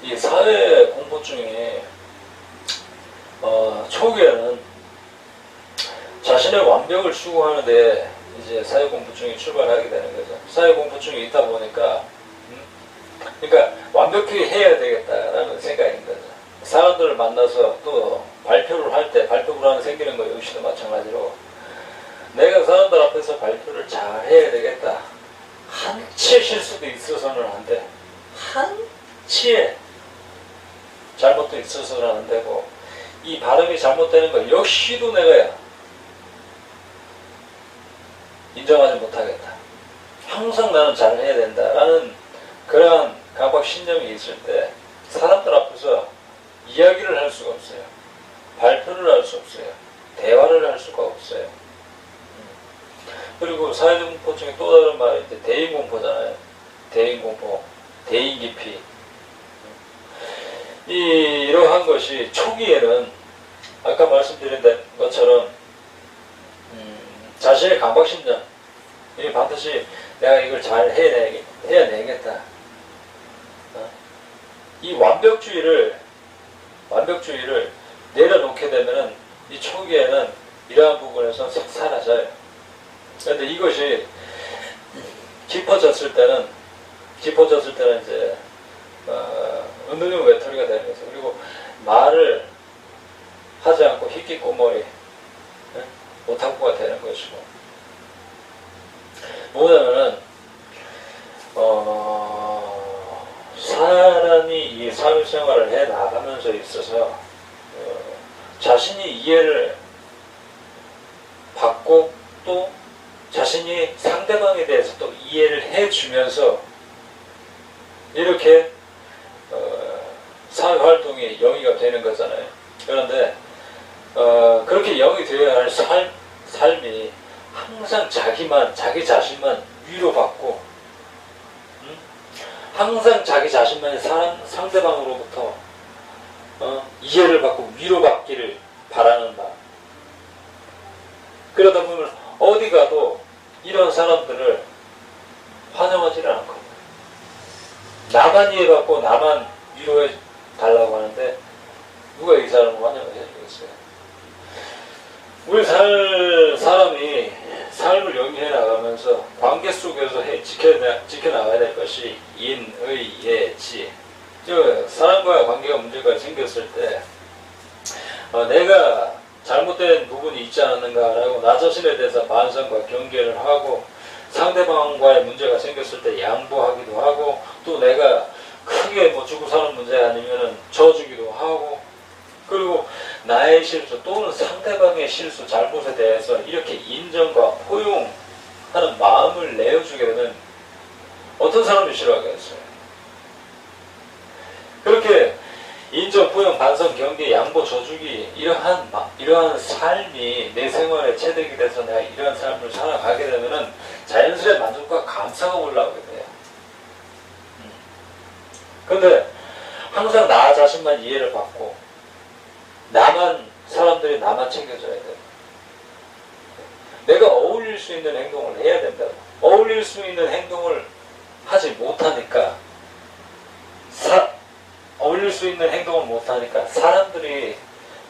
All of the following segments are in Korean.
이 사회 공포증이 초기에는 자신의 완벽을 추구하는데 이제 사회 공포증이 출발하게 되는 거죠. 사회 공포증이 있다 보니까 그러니까 완벽하게 해야 되겠다라는 생각인 거죠. 사람들을 만나서 또 발표를 할 때 발표 불안이 생기는 거 역시도 마찬가지로 내가 사람들 앞에서 발표를 잘 해야 되겠다. 한치의 실수도 있어서는 안 돼. 한치의 잘못도 있어서는 안 되고 이 발음이 잘못되는 거 역시도 내가 인정하지 못하겠다. 항상 나는 잘해야 된다라는 그러한 강박신념이 있을 때 사람들 앞에서 이야기를 할 수가 없어요. 발표를 할 수 없어요. 대화를 할 수가 없어요. 그리고 사회적 공포증의 또 다른 말이 이제 대인공포잖아요. 대인공포, 대인기피. 이러한 것이 초기에는 아까 말씀드린 것처럼 자신의 강박신념, 반드시 내가 이걸 잘 해내겠다. 이 완벽주의를 내려놓게 되면은 이 초기에는 이러한 부분에서 싹 사라져요. 그런데 이것이 깊어졌을 때는 이제 은둔형 외톨이가 되는 거죠. 그리고 말을 하지 않고 희끼꼬머리 오타쿠가 되는 것이고 뭐냐면은 사람이 이 사회생활을 해 나가면서 있어서 자신이 이해를 받고 또 자신이 상대방에 대해서 또 이해를 해주면서 이렇게 사회활동이 영위가 되는 거잖아요. 그런데 그렇게 영이 되어야 할 삶이 항상 자기 자신만 위로받고 항상 자기 자신만이 상대방으로부터 이해를 받고 위로받기를 바라는 마음. 그러다 보면 어디 가도 이런 사람들을 환영하지를 않고 나만 이해받고 나만 위로해 달라고 하는데 누가 이 사람을 환영을 해주겠어요? 우리 사람이 삶을 영위해 나가면서 관계 속에서 지켜나가야 될 것이 인, 의, 예, 지. 사람과의 관계가 문제가 생겼을 때 내가 잘못된 부분이 있지 않았는가라고 나 자신에 대해서 반성과 경계를 하고 상대방과의 문제가 생겼을 때 양보하기도 하고 또 내가 크게 뭐 죽고 사는 문제 아니면은 져주기도 하고 그리고 나의 실수 또는 상대방의 실수 잘못에 대해서 이렇게 인정과 포용하는 마음을 내어주게 되면 어떤 사람이 싫어하겠어요? 그렇게 인정, 포용, 반성, 경계, 양보, 져주기 이러한 삶이 내 생활에 체득이 돼서 내가 이러한 삶을 살아가게 되면은 자연스레 만족과 감사가 올라오게 돼요. 근데 항상 나 자신만 이해를 받고 사람들이 나만 챙겨줘야 돼요. 내가 어울릴 수 있는 행동을 해야 된다고. 어울릴 수 있는 행동을 하지 못하니까 어울릴 수 있는 행동을 못하니까 사람들이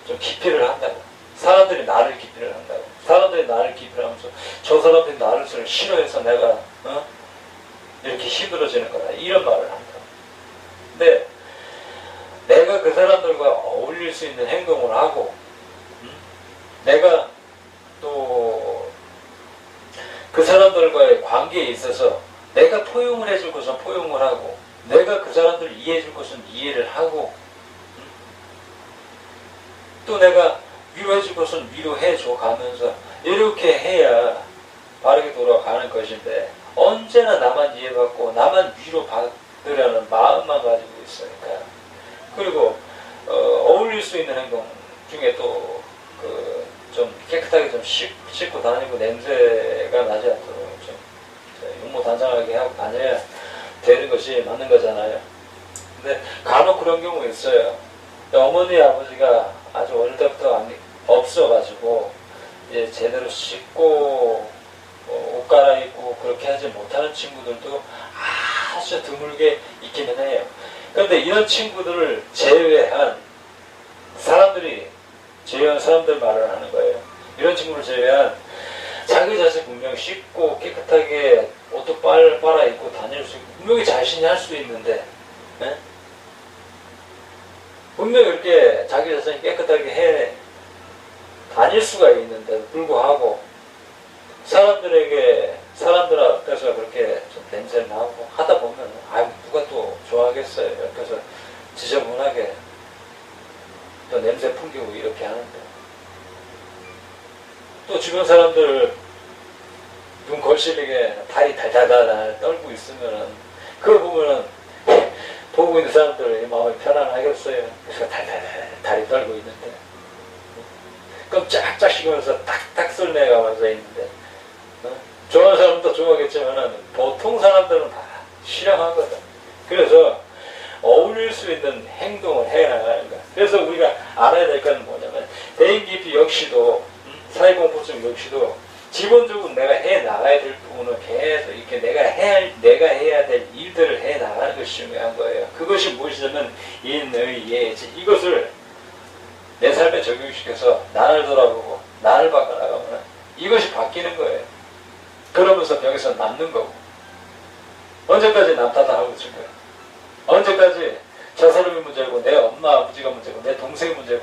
좀 기피를 한다고. 사람들이 나를 기피를 한다고. 사람들이 나를 기피를 하면서 저 사람들이 나를 싫어해서 내가 이렇게 힘들어지는 거다. 이런 말을 한다고. 근데 내가 그 사람들과 어울릴 수 있는 행동을 하고 내가 또 그 사람들과의 관계에 있어서 내가 포용을 해줄 것은 포용을 하고 내가 그 사람들을 이해해 줄 것은 이해를 하고 또 내가 위로해 줄 것은 위로해 줘 가면서 이렇게 해야 바르게 돌아가는 것인데 언제나 나만 이해받고 나만 위로받으려는 마음만 가지고 있으니까 그리고 어울릴 수 있는 행동 중에 또 좀 깨끗하게 좀 씻고 다니고 냄새가 나지 않도록 좀 용모단장하게 하고 다녀야 되는 것이 맞는 거잖아요. 근데 간혹 그런 경우 있어요. 어머니 아버지가 아주 어릴 때부터 없어가지고 이제 제대로 씻고 옷 갈아입고 그렇게 하지 못하는 친구들도 아주 드물게 있기는 해요. 그런데 이런 친구들을 제외한 사람들 말을 하는 거예요. 이런 친구를 제외한 자기 자신 분명 씻고 깨끗하게 옷도 빨아 입고 다닐 수 있고 분명히 자신이 할 수도 있는데 네? 분명히 이렇게 자기 자신이 깨끗하게 해 다닐 수가 있는데도 불구하고 사람들 앞에서 그렇게 좀 냄새 나고 하다 보면 누가 또 좋아하겠어요. 옆에서 지저분하게 또 냄새 풍기고 이렇게 하는데 또 주변 사람들 눈 걸치리게 다리 달달달 떨고 있으면은 그거 보면은 보고 있는 사람들 마음이 편안하겠어요. 그래서 달달달 다리 떨고 있는데 깜짝짝 식으면서 탁탁 소리 내가면서 있는데 좋아하는 사람도 좋아하겠지만은 보통 사람들은 다 싫어하거든. 그래서 어울릴 수 있는 행동을 해 나가는 거야. 그래서 우리가 알아야 될 건 뭐냐면 대인기피 역시도 사회공포증 역시도 기본적으로 내가 해 나가야 될 부분은 계속 이렇게 내가 해야 될 일들을 해 나가는 것이 중요한 거예요. 그것이 무엇이냐면 인의 예지. 이것을 내 삶에 적용시켜서 나를 돌아보고 나를 바꿔나가면 이것이 바뀌는 거예요. 그러면서 여기서 남는 거고 언제까지 남 탓하고 있을 거야. 언제까지 저 사람이 문제고 내 엄마 아버지가 문제고 내 동생이 문제고